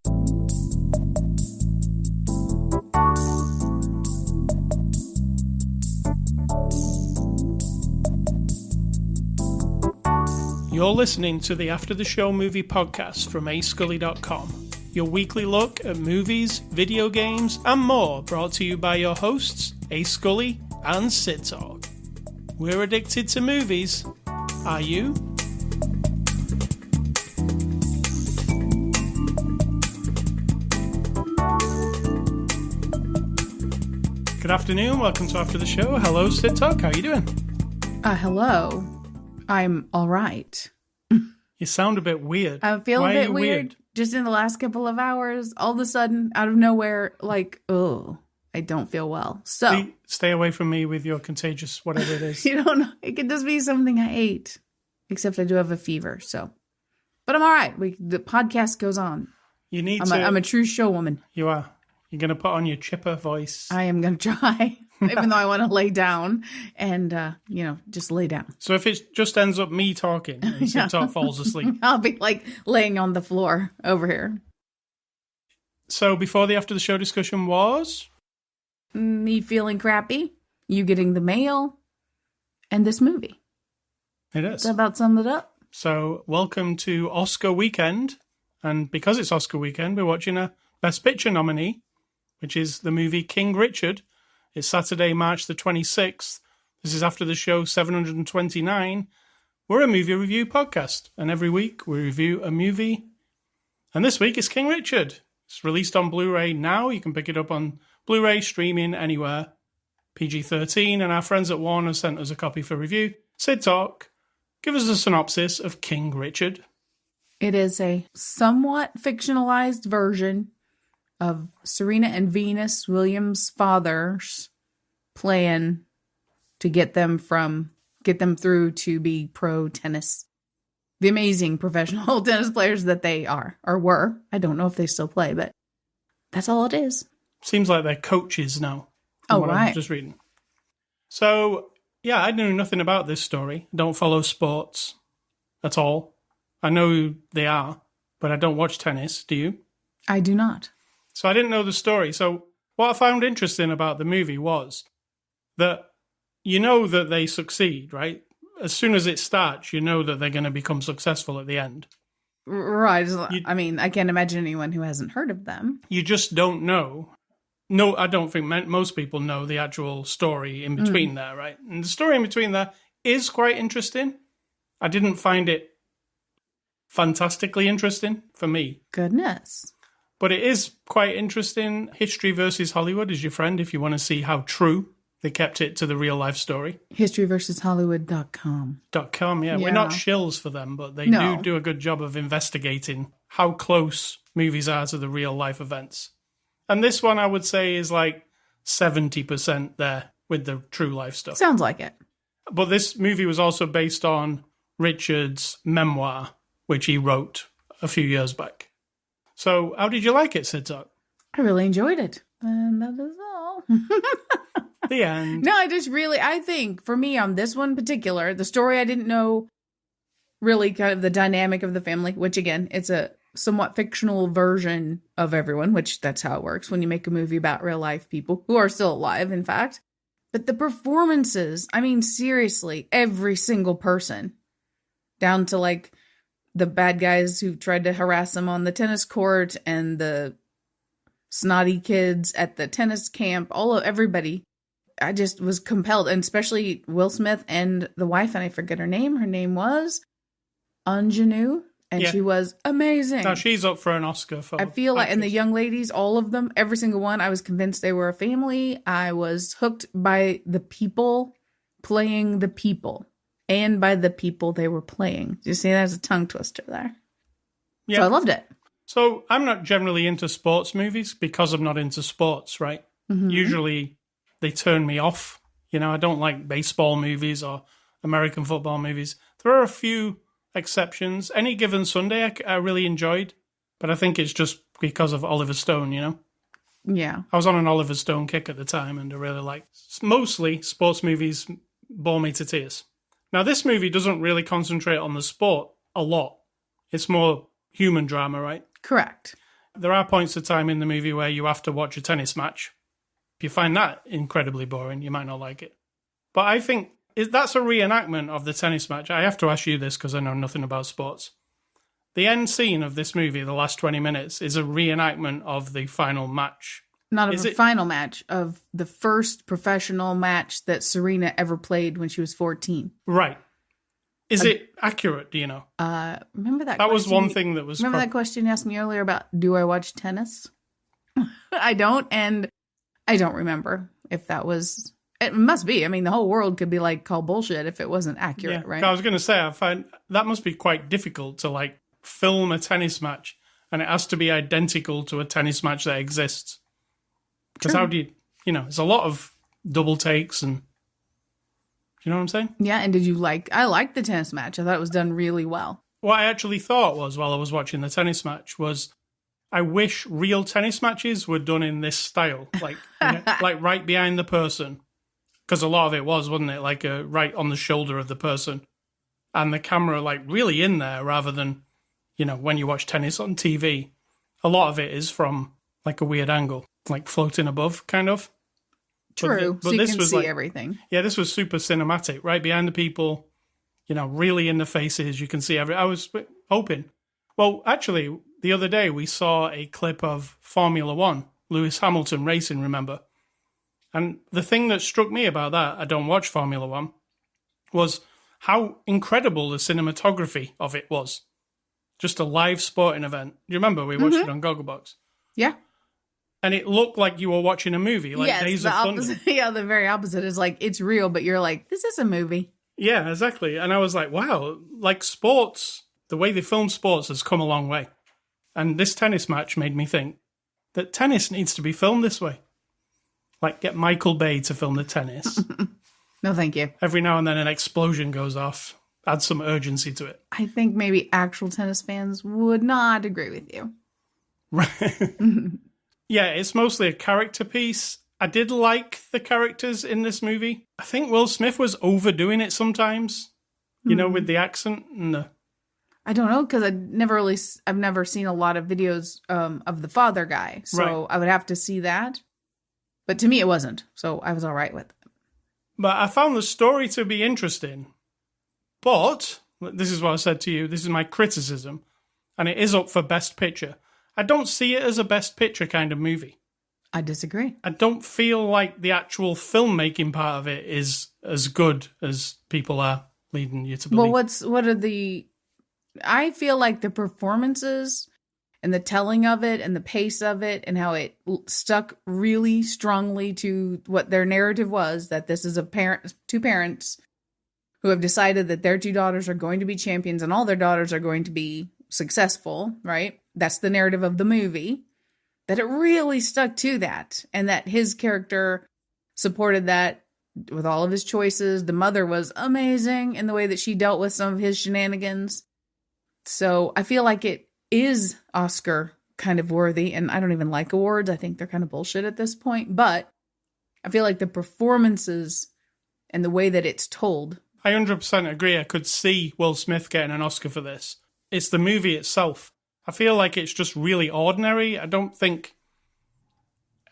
You're listening to the After the Show Movie Podcast from ascully.com, your weekly look at movies, video games, and more, brought to you by your hosts, A. Scully and Cidtalk. We're addicted to movies. Are you? Good afternoon, welcome to After the Show. Hello, Cidtalk, how are you doing? Hello. I'm all right. You sound a bit weird. I feel a bit weird. Just in the last couple of hours, all of a sudden, out of nowhere, like, oh, I don't feel well. So stay away from me with your contagious whatever it is. You don't know. It could just be something I ate. Except I do have a fever, so. But I'm all right. The podcast goes on. I'm a true show woman. You are. You're going to put on your chipper voice. I am going to try. Even though I want to lay down and, just lay down. So if it just ends up me talking and Cidtalk falls asleep. I'll be like laying on the floor over here. So before the After the Show discussion was? Me feeling crappy, you getting the mail, and this movie. It is. That about sums it up. So welcome to Oscar weekend. And because it's Oscar weekend, we're watching a Best Picture nominee, which is the movie King Richard. It's Saturday, March the 26th. This is After the Show 729. We're a movie review podcast, and every week we review a movie. And this week it's King Richard. It's released on Blu-ray now. You can pick it up on Blu-ray, streaming anywhere. PG-13, and our friends at Warner sent us a copy for review. Cidtalk, give us a synopsis of King Richard. It is a somewhat fictionalized version of Serena and Venus Williams' father's plan to get them through to be pro tennis. The amazing professional tennis players that they are, or were. I don't know if they still play, but that's all it is. Seems like they're coaches now. Oh, right. I'm just reading. So, yeah, I knew nothing about this story. I don't follow sports at all. I know who they are, but I don't watch tennis. Do you? I do not. So I didn't know the story. So what I found interesting about the movie was that you know that they succeed, right? As soon as it starts, you know that they're going to become successful at the end. Right. I mean, I can't imagine anyone who hasn't heard of them. You just don't know. No, I don't think most people know the actual story in between there, right? And the story in between there is quite interesting. I didn't find it fantastically interesting for me. Goodness. But it is quite interesting. History versus Hollywood is your friend if you want to see how true they kept it to the real life story. Historyversushollywood.com. .com, yeah. We're not shills for them, but they do a good job of investigating how close movies are to the real life events. And this one, I would say, is like 70% there with the true life stuff. Sounds like it. But this movie was also based on Richard's memoir, which he wrote a few years back. So, how did you like it, Cidtalk? I really enjoyed it. And that is all. The end. No, I think, for me, on this one in particular, the story I didn't know really kind of the dynamic of the family, which, again, it's a somewhat fictional version of everyone, which that's how it works when you make a movie about real life people who are still alive, in fact. But the performances, I mean, seriously, every single person, down to like the bad guys who tried to harass him on the tennis court and the snotty kids at the tennis camp, everybody. I just was compelled, and especially Will Smith and the wife, and I forget her name. Her name was Ingenue, and she was amazing. Now she's up for an Oscar for I feel like, and the young ladies, all of them, every single one, I was convinced they were a family. I was hooked by the people playing the people. And by the people they were playing. You see, there's a tongue twister there. Yeah. So I loved it. So I'm not generally into sports movies because I'm not into sports, right? Mm-hmm. Usually they turn me off. You know, I don't like baseball movies or American football movies. There are a few exceptions. Any Given Sunday I really enjoyed, but I think it's just because of Oliver Stone, you know? Yeah. I was on an Oliver Stone kick at the time and I really liked. Mostly sports movies bore me to tears. Now, this movie doesn't really concentrate on the sport a lot. It's more human drama, right? Correct. There are points of time in the movie where you have to watch a tennis match. If you find that incredibly boring, you might not like it. But I think that's a reenactment of the tennis match. I have to ask you this because I know nothing about sports. The end scene of this movie, the last 20 minutes, is a reenactment of the final match. Not of the final match, of the first professional match that Serena ever played when she was 14. Right. Is it accurate, do you know? Remember that That was one thing that was... Remember that question you asked me earlier about, do I watch tennis? I don't, and I don't remember if that was... It must be. I mean, the whole world could be like, call bullshit if it wasn't accurate, right? I was going to say, I find that must be quite difficult to, like, film a tennis match, and it has to be identical to a tennis match that exists. Because how do you... there's a lot of double takes and... You know what I'm saying? Yeah, and I liked the tennis match. I thought it was done really well. What I actually thought was, while I was watching the tennis match, was I wish real tennis matches were done in this style. Like, like right behind the person. Because a lot of it wasn't it? Like right on the shoulder of the person. And the camera, like, really in there, rather than, when you watch tennis on TV. A lot of it is from, like, a weird angle. Like, floating above, kind of. True, but so you can see everything. Yeah, this was super cinematic, right behind the people, really in the faces. You can see I was hoping. Well, actually, the other day we saw a clip of Formula One, Lewis Hamilton racing, remember? And the thing that struck me about that, I don't watch Formula One, was how incredible the cinematography of it was. Just a live sporting event. Do you remember we watched it on Gogglebox? Yeah. And it looked like you were watching a movie, like Days of Thunder. Yeah, the very opposite is like, it's real, but you're like, this is a movie. Yeah, exactly. And I was like, wow, like sports, the way they film sports has come a long way. And this tennis match made me think that tennis needs to be filmed this way. Like, get Michael Bay to film the tennis. No, thank you. Every now and then an explosion goes off. Add some urgency to it. I think maybe actual tennis fans would not agree with you. Right. Yeah, it's mostly a character piece. I did like the characters in this movie. I think Will Smith was overdoing it sometimes, with the accent and I don't know, because I've never seen a lot of videos of the father guy, so right. I would have to see that. But to me, it wasn't, so I was all right with it. But I found the story to be interesting. But, this is what I said to you, this is my criticism, and it is up for Best Picture. I don't see it as a Best Picture kind of movie. I disagree. I don't feel like the actual filmmaking part of it is as good as people are leading you to believe. Well, I feel like the performances and the telling of it and the pace of it and how it stuck really strongly to what their narrative was, that this is two parents who have decided that their two daughters are going to be champions and all their daughters are going to be successful, right? That's the narrative of the movie, that it really stuck to that, and that his character supported that with all of his choices. The mother was amazing in the way that she dealt with some of his shenanigans. So I feel like it is Oscar kind of worthy, and I don't even like awards. I think they're kind of bullshit at this point, but I feel like the performances and the way that it's told. I 100% agree. I could see Will Smith getting an Oscar for this. It's the movie itself. I feel like it's just really ordinary. I don't think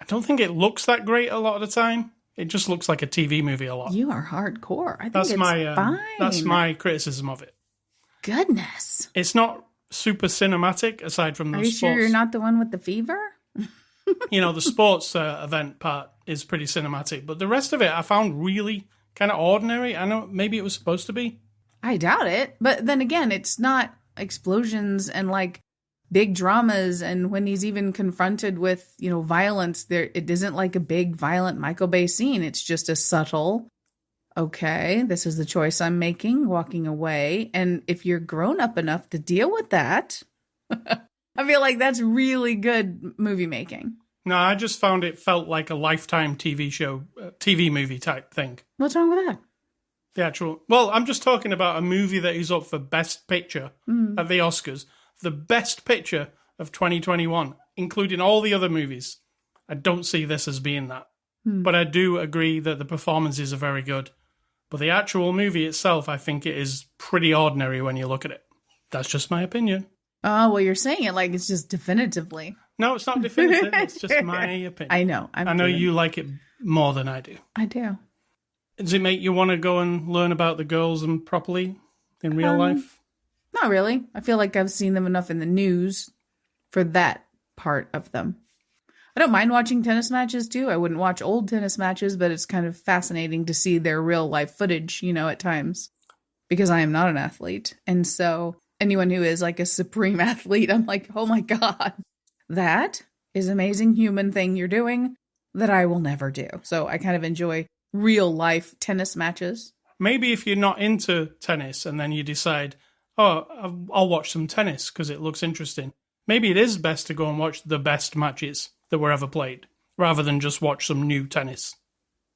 it looks that great a lot of the time. It just looks like a TV movie a lot. You are hardcore. I think it's fine. That's my criticism of it. Goodness. It's not super cinematic aside from the sports. Are you sure you're not the one with the fever? The sports event part is pretty cinematic, but the rest of it I found really kind of ordinary. I know maybe it was supposed to be. I doubt it. But then again, it's not explosions and like big dramas, and when he's even confronted with violence, it isn't like a big violent Michael Bay scene. It's just a subtle, okay, this is the choice I'm making, walking away. And if you're grown up enough to deal with that, I feel like that's really good movie making. No, I just found it felt like a Lifetime TV movie type thing. What's wrong with that? Well, I'm just talking about a movie that is up for Best Picture at the Oscars. The Best Picture of 2021, including all the other movies. I don't see this as being that. But I do agree that the performances are very good. But the actual movie itself, I think it is pretty ordinary when you look at it. That's just my opinion. Oh, well, you're saying it like it's just definitively. No, it's not definitive. It's just my opinion. I know. I know you like it more than I do. I do. Does it make you want to go and learn about the girls and properly in real life? Not really. I feel like I've seen them enough in the news for that part of them. I don't mind watching tennis matches too. I wouldn't watch old tennis matches, but it's kind of fascinating to see their real life footage, at times, because I am not an athlete. And so anyone who is like a supreme athlete, I'm like, oh my God, that is an amazing human thing you're doing that I will never do. So I kind of enjoy real life tennis matches. Maybe if you're not into tennis and then you decide, oh, I'll watch some tennis because it looks interesting. Maybe it is best to go and watch the best matches that were ever played rather than just watch some new tennis.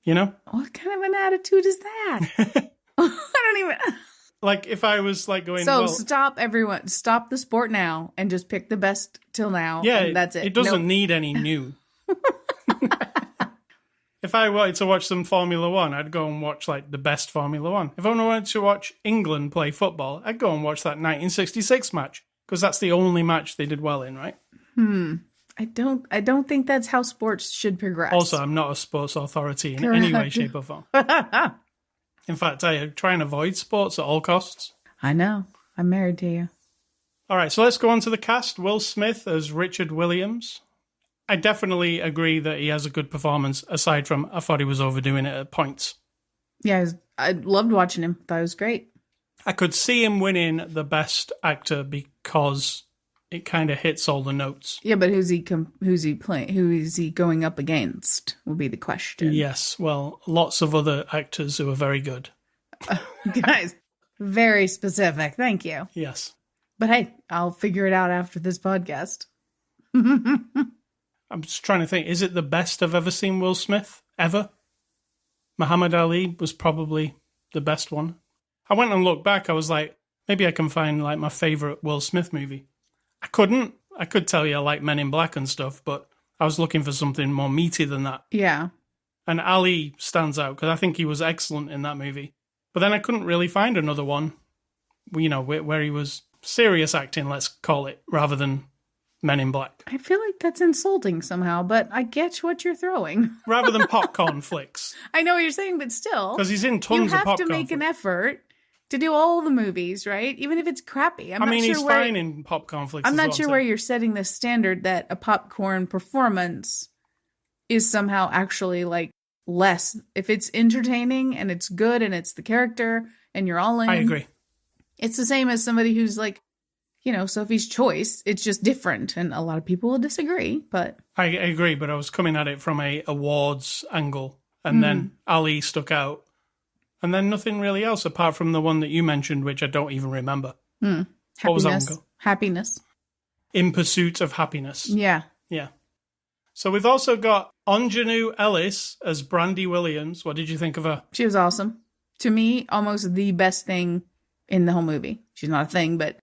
You know? What kind of an attitude is that? I don't even... Like if I was like going... So stop everyone. Stop the sport now and just pick the best till now. Yeah, and that's it. It doesn't need any new. If I wanted to watch some Formula One, I'd go and watch like the best Formula One. If I wanted to watch England play football, I'd go and watch that 1966 match because that's the only match they did well in, right? I don't think that's how sports should progress. Also, I'm not a sports authority in any way, shape, or form. In fact, I try and avoid sports at all costs. I know. I'm married to you. All right, so let's go on to the cast. Will Smith as Richard Williams. I definitely agree that he has a good performance, aside from I thought he was overdoing it at points. Yeah, I loved watching him. Thought it was great. I could see him winning the best actor because it kind of hits all the notes. Yeah, but who's he playing? Who is he going up against? Will be the question. Yes, well, lots of other actors who are very good. Guys, very specific. Thank you. Yes. But hey, I'll figure it out after this podcast. I'm just trying to think. Is it the best I've ever seen Will Smith? Ever? Muhammad Ali was probably the best one. I went and looked back. I was like, maybe I can find like my favorite Will Smith movie. I couldn't. I could tell you I like Men in Black and stuff, but I was looking for something more meaty than that. Yeah. And Ali stands out because I think he was excellent in that movie. But then I couldn't really find another one, where he was serious acting, let's call it, rather than Men in Black. I feel like that's insulting somehow, but I get what you're throwing. Rather than popcorn flicks. I know what you're saying, but still. Because he's in tons of popcorn. You have to make an effort to do all the movies, right? Even if it's crappy. He's fine in popcorn flicks. I'm not sure where you're setting the standard that a popcorn performance is somehow actually like less. If it's entertaining and it's good and it's the character and you're all in. I agree. It's the same as somebody who's like, Sophie's Choice. It's just different. And a lot of people will disagree, but. I agree, but I was coming at it from a awards angle. And then Ali stuck out. And then nothing really else apart from the one that you mentioned, which I don't even remember. What was that one called? Happiness. In Pursuit of Happiness. Yeah. Yeah. So we've also got Ingenue Ellis as Brandy Williams. What did you think of her? She was awesome. To me, almost the best thing in the whole movie. She's not a thing, but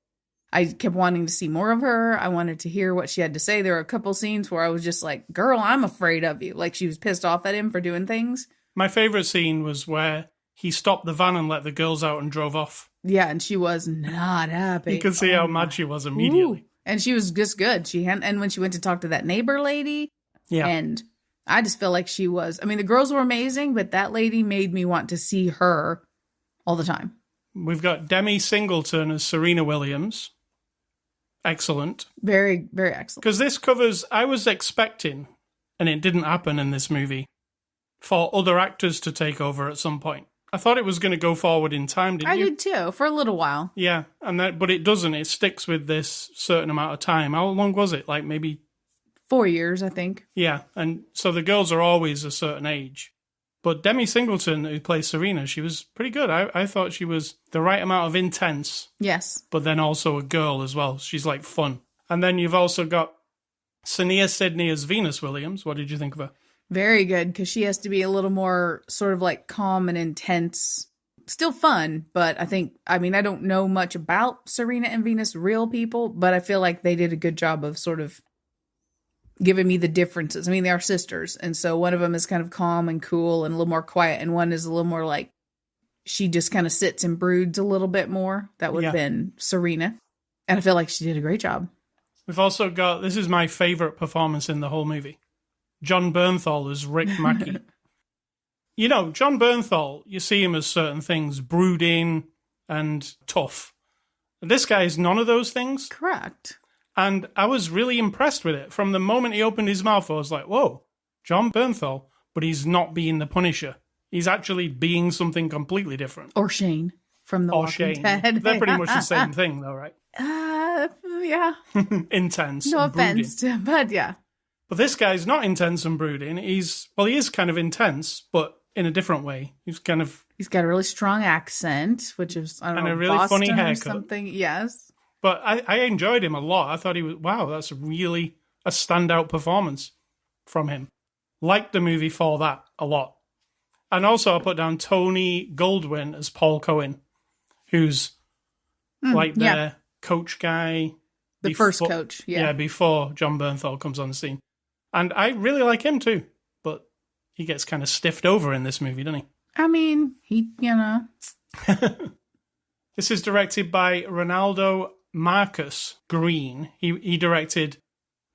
I kept wanting to see more of her. I wanted to hear what she had to say. There were a couple scenes where I was just like, girl, I'm afraid of you. Like she was pissed off at him for doing things. My favorite scene was where he stopped the van and let the girls out and drove off. Yeah, and she was not happy. You could see how mad she was immediately. Ooh. And she was just good. And when she went to talk to that neighbor lady, yeah. And I just feel like she was. I mean, the girls were amazing, but that lady made me want to see her all the time. We've got Demi Singleton as Serena Williams. Excellent. Very, very excellent. Because this covers, I was expecting, and it didn't happen in this movie, for other actors to take over at some point. I thought it was going to go forward in time, didn't you? I did too, for a little while. Yeah, but it doesn't. It sticks with this certain amount of time. How long was it? Like maybe 4 years, I think. Yeah, and so the girls are always a certain age. But Demi Singleton, who plays Serena, she was pretty good. I thought she was the right amount of intense. Yes. But then also a girl as well. She's like fun. And then you've also got Sania Sidney as Venus Williams. What did you think of her? Very good, because she has to be a little more sort of like calm and intense. Still fun, but I don't know much about Serena and Venus, real people, but I feel like they did a good job of sort of giving me the differences. I mean, they are sisters, and so one of them is kind of calm and cool and a little more quiet, and one is a little more like she just kind of sits and broods a little bit more. That would have been Serena, and I feel like she did a great job. We've also got, this is my favourite performance in the whole movie, John Bernthal as Rick Mackey. You know, John Bernthal, you see him as certain things, brooding and tough. This guy is none of those things. Correct. And I was really impressed with it. From the moment he opened his mouth, I was like, whoa, John Bernthal, but he's not being the Punisher. He's actually being something completely different. Or Shane from The Walking Dead. They're pretty much the same thing, though, right? Yeah. Intense. No and offense, but yeah. But this guy's not intense and brooding. He is kind of intense, but in a different way. He's got a really strong accent, which is, I don't know, a really Boston funny or haircut. something. Yes. But I enjoyed him a lot. I thought he was, wow, that's really a standout performance from him. Liked the movie for that a lot. And also I put down Tony Goldwyn as Paul Cohen, who's their coach guy. The first coach, Yeah, before John Bernthal comes on the scene. And I really like him too, but he gets kind of stiffed over in this movie, doesn't he? I mean, This is directed by Ronaldo Marcus Green. He directed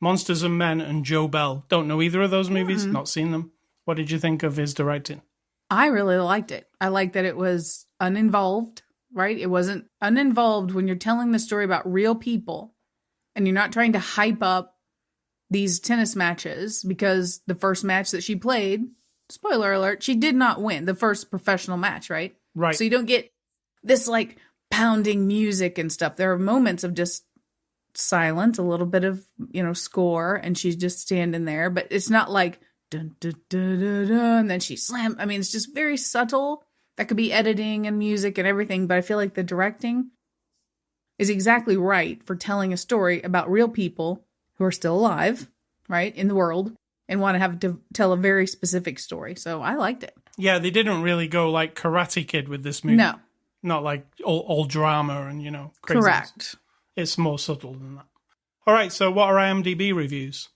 Monsters and Men and Joe Bell. Don't know either of those movies, not seen them. What did you think of his directing? I really liked it. I liked that it was uninvolved, right? It wasn't uninvolved when you're telling the story about real people and you're not trying to hype up these tennis matches, because the first match that she played, spoiler alert, she did not win the first professional match, right? Right. So you don't get this like pounding music and stuff. There are moments of just silence, a little bit of, score, and she's just standing there, but it's not like dun, dun, dun, dun, dun, and then she slammed. I mean, it's just very subtle. That could be editing and music and everything, but I feel like the directing is exactly right for telling a story about real people who are still alive, right, in the world, and want to have to tell a very specific story. So I liked it. Yeah, they didn't really go like Karate Kid with this movie. No. Not like all drama and, craziness. Correct. It's more subtle than that. All right, so what are IMDb reviews?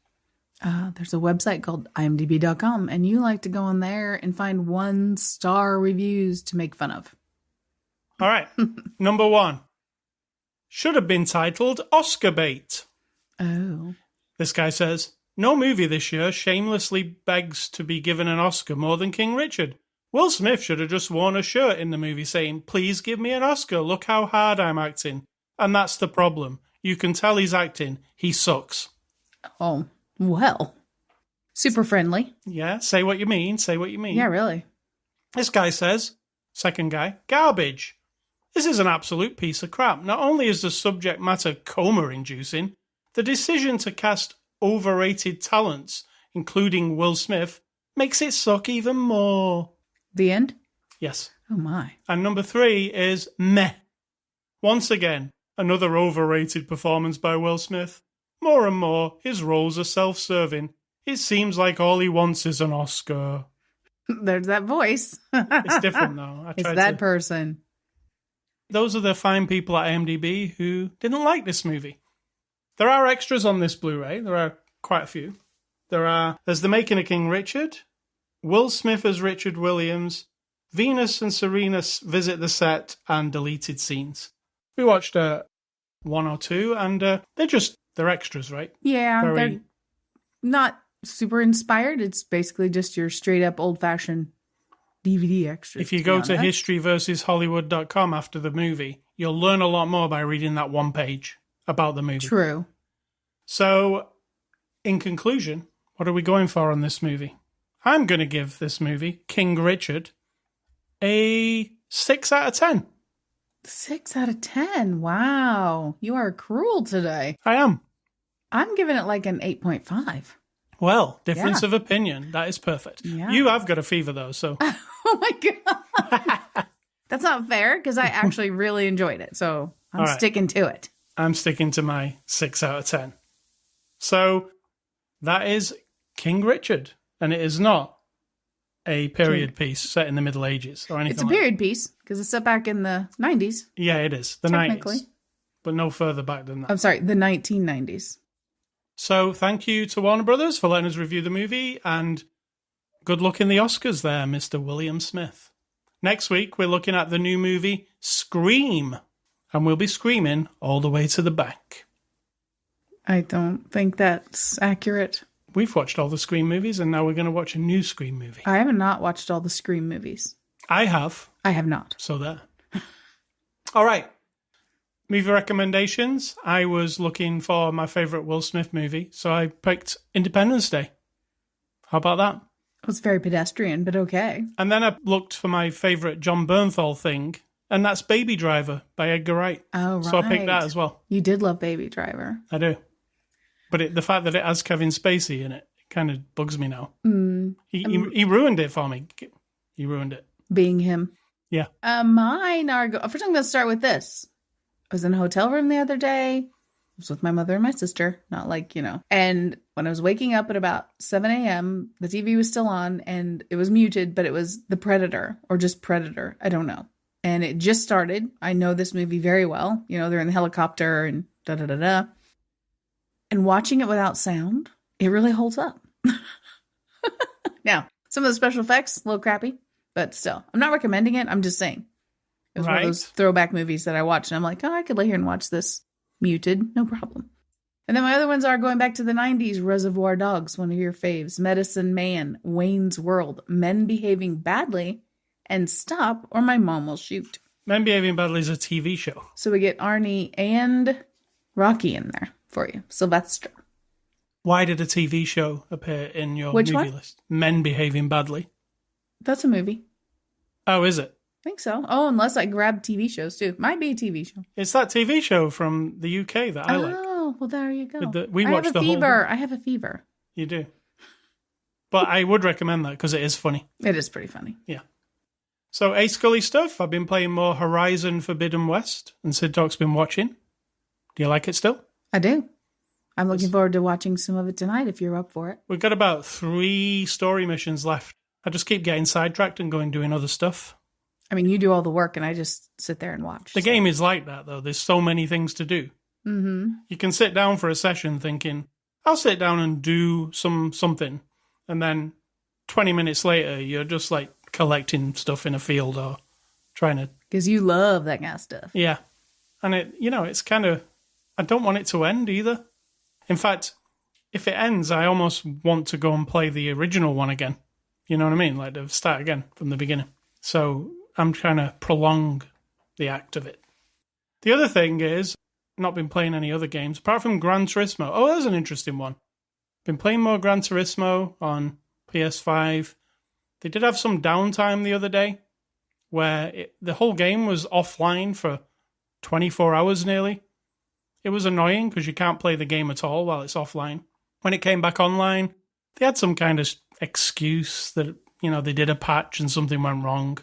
There's a website called imdb.com, and you like to go on there and find 1-star reviews to make fun of. All right. Number 1. Should have been titled Oscar Bait. Oh. This guy says, no movie this year shamelessly begs to be given an Oscar more than King Richard. Will Smith should have just worn a shirt in the movie saying, please give me an Oscar, look how hard I'm acting. And that's the problem. You can tell he's acting. He sucks. Oh, well. Super friendly. Yeah, say what you mean, say what you mean. Yeah, really. This guy says, second guy, garbage. This is an absolute piece of crap. Not only is the subject matter coma-inducing, the decision to cast overrated talents, including Will Smith, makes it suck even more. The end? Yes. Oh, my. And number 3 is meh. Once again, another overrated performance by Will Smith. More and more, his roles are self-serving. It seems like all he wants is an Oscar. There's that voice. It's different, though. It's that person. Those are the fine people at IMDb who didn't like this movie. There are extras on this Blu-ray. There are quite a few. There's The Making of King Richard, Will Smith as Richard Williams, Venus and Serena visit the set, and deleted scenes. We watched 1 or 2, and they're extras, right? Yeah, they're not super inspired. It's basically just your straight-up old-fashioned DVD extras. If you go to historyversushollywood.com after the movie, you'll learn a lot more by reading that one page about the movie. True. So, in conclusion, what are we going for on this movie? I'm going to give this movie, King Richard, a 6 out of 10. 6 out of 10. Wow. You are cruel today. I am. I'm giving it like an 8.5. Well, difference of opinion. That is perfect. Yeah. You have got a fever, though, so... Oh, my God. That's not fair, because I actually really enjoyed it, so I'm sticking to it. I'm sticking to my 6 out of 10. So, that is King Richard, and it is not a period piece set in the Middle Ages or anything. It's a period piece, because it's set back in the 90s. Yeah, it is. The 90s. But no further back than that. I'm sorry, the 1990s. So thank you to Warner Brothers for letting us review the movie, and good luck in the Oscars there, Mr. William Smith. Next week, we're looking at the new movie Scream, and we'll be screaming all the way to the bank. I don't think that's accurate. We've watched all the Scream movies, and now we're going to watch a new Scream movie. I have not watched all the Scream movies. I have. I have not. So there. All right. Movie recommendations. I was looking for my favourite Will Smith movie, so I picked Independence Day. How about that? It was very pedestrian, but okay. And then I looked for my favourite John Bernthal thing, and that's Baby Driver by Edgar Wright. Oh, right. So I picked that as well. You did love Baby Driver. I do. But the fact that it has Kevin Spacey in it kind of bugs me now. He ruined it for me. He ruined it. Being him. Yeah. Mine are... First, I'm going to start with this. I was in a hotel room the other day. I was with my mother and my sister. Not like, And when I was waking up at about 7 a.m., the TV was still on and it was muted, but it was The Predator or just Predator. I don't know. And it just started. I know this movie very well. They're in the helicopter and da-da-da-da. And watching it without sound, it really holds up. Now, some of the special effects, a little crappy, but still. I'm not recommending it. I'm just saying. It was one of those throwback movies that I watched, and I'm like, I could lay here and watch this muted. No problem. And then my other ones are going back to the 90s, Reservoir Dogs, one of your faves, Medicine Man, Wayne's World, Men Behaving Badly, and Stop or My Mom Will Shoot. Men Behaving Badly is a TV show. So we get Arnie and Rocky in there for you. Sylvester. Why did a TV show appear in your movie list? Men Behaving Badly. That's a movie. Oh, is it? I think so. Oh, unless I grab TV shows too. Might be a TV show. It's that TV show from the UK that I like. Oh, well, there you go. We watched the whole. I have a fever. You do. But I would recommend that because it is funny. It is pretty funny. Yeah. So, A Scully stuff. I've been playing more Horizon Forbidden West, and Cidtalk's been watching. Do you like it still? I do. I'm looking forward to watching some of it tonight if you're up for it. We've got about 3 story missions left. I just keep getting sidetracked and doing other stuff. I mean, you do all the work and I just sit there and watch. The game is like that, though. There's so many things to do. Mm-hmm. You can sit down for a session thinking, I'll sit down and do something. And then 20 minutes later, you're just collecting stuff in a field or trying to... Because you love that kind of stuff. Yeah. And it's kind of... I don't want it to end either. In fact, if it ends, I almost want to go and play the original one again. You know what I mean? To start again from the beginning. So I'm trying to prolong the act of it. The other thing is, not been playing any other games, apart from Gran Turismo. Oh, that's an interesting one. Been playing more Gran Turismo on PS5. They did have some downtime the other day, where the whole game was offline for 24 hours nearly. It was annoying because you can't play the game at all while it's offline. When it came back online, they had some kind of excuse that, they did a patch and something went wrong.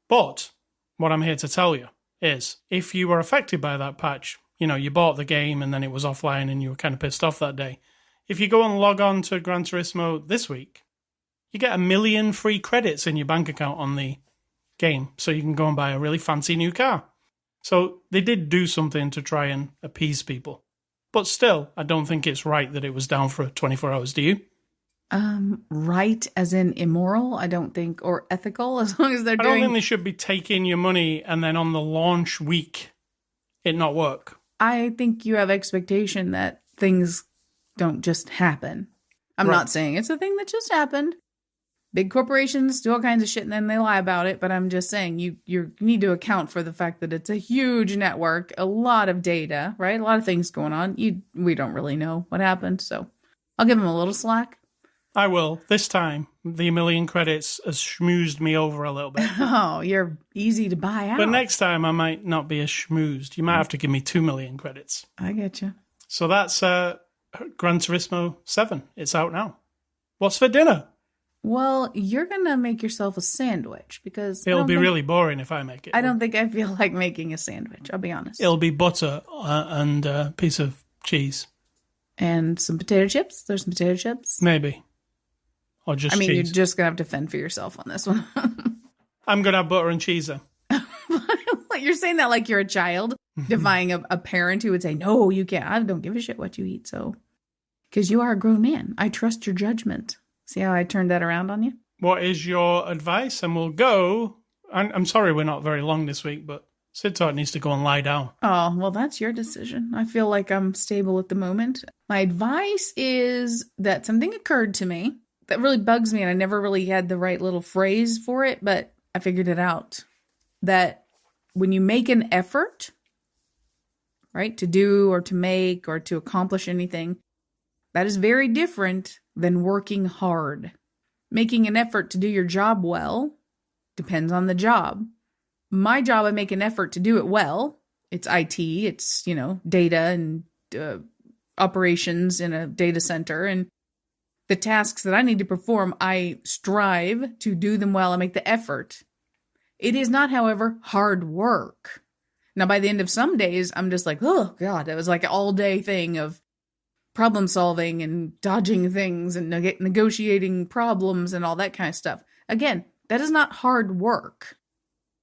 But what I'm here to tell you is, if you were affected by that patch, you bought the game and then it was offline and you were kind of pissed off that day. If you go and log on to Gran Turismo this week, you get 1 million free credits in your bank account on the game. So you can go and buy a really fancy new car. So they did do something to try and appease people. But still, I don't think it's right that it was down for 24 hours. Do you? Right as in immoral, I don't think, or ethical, as long as they're doing... I don't think they should be taking your money and then on the launch week, it not work. I think you have expectation that things don't just happen. I'm not saying it's a thing that just happened. Big corporations do all kinds of shit and then they lie about it, but I'm just saying you need to account for the fact that it's a huge network, a lot of data, right? A lot of things going on. We don't really know what happened, so I'll give them a little slack. I will. This time, the 1 million credits has schmoozed me over a little bit. Oh, you're easy to buy out. But next time, I might not be as schmoozed. You might have to give me 2 million credits. I get you. So that's Gran Turismo 7. It's out now. What's for dinner? Well, you're going to make yourself a sandwich because... It'll be really boring if I make it. I don't think I feel like making a sandwich, I'll be honest. It'll be butter and a piece of cheese. And some potato chips? There's some potato chips? Maybe. Or just cheese. You're just going to have to fend for yourself on this one. I'm going to have butter and cheese then. You're saying that like you're a child, defying a parent who would say, no, you can't. I don't give a shit what you eat, so... Because you are a grown man. I trust your judgment. See how I turned that around on you? What is your advice? And we'll go... I'm sorry we're not very long this week, but Cidtalk needs to go and lie down. Oh, well, that's your decision. I feel like I'm stable at the moment. My advice is that something occurred to me that really bugs me, and I never really had the right little phrase for it, but I figured it out. That when you make an effort, right, to do or to make or to accomplish anything, that is very different than working hard. Making an effort to do your job well depends on the job. My job, I make an effort to do it well. It's IT, it's, data and operations in a data center. And the tasks that I need to perform, I strive to do them well. I make the effort. It is not, however, hard work. Now, by the end of some days, I'm just like, oh, God, it was like an all-day thing of problem solving and dodging things and negotiating problems and all that kind of stuff. Again, that is not hard work.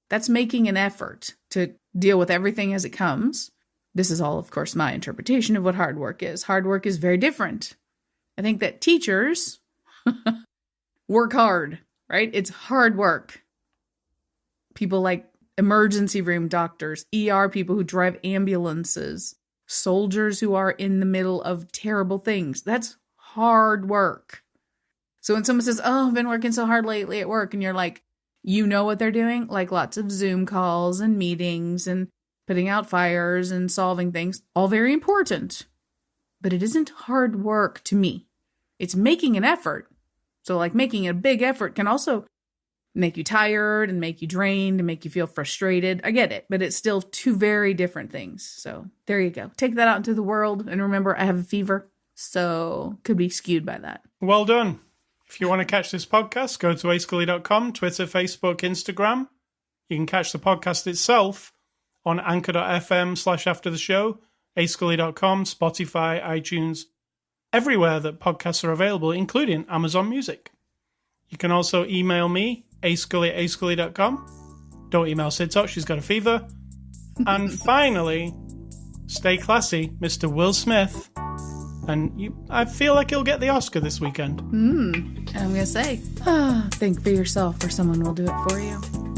That's making an effort to deal with everything as it comes. This is all, of course, my interpretation of what hard work is. Hard work is very different. I think that teachers work hard, right? It's hard work. People like emergency room doctors, ER people who drive ambulances, soldiers who are in the middle of terrible things. That's hard work. So when someone says, oh, I've been working so hard lately at work, and you're like, you know what they're doing? Like lots of Zoom calls and meetings and putting out fires and solving things. All very important. But it isn't hard work to me. It's making an effort. So like making a big effort can also make you tired and make you drained and make you feel frustrated. I get it, but it's still two very different things. So there you go. Take that out into the world. And remember, I have a fever, so could be skewed by that. Well done. If you want to catch this podcast, go to ascully.com, Twitter, Facebook, Instagram. You can catch the podcast itself on anchor.fm/after the show, ascully.com, Spotify, iTunes, everywhere that podcasts are available, including Amazon Music. You can also email me, ascully@ascully.com. Don't email Cidtalk, she's got a fever. And finally, stay classy, Mr. Will Smith. And I feel like he'll get the Oscar this weekend. I'm going to say, think for yourself or someone will do it for you.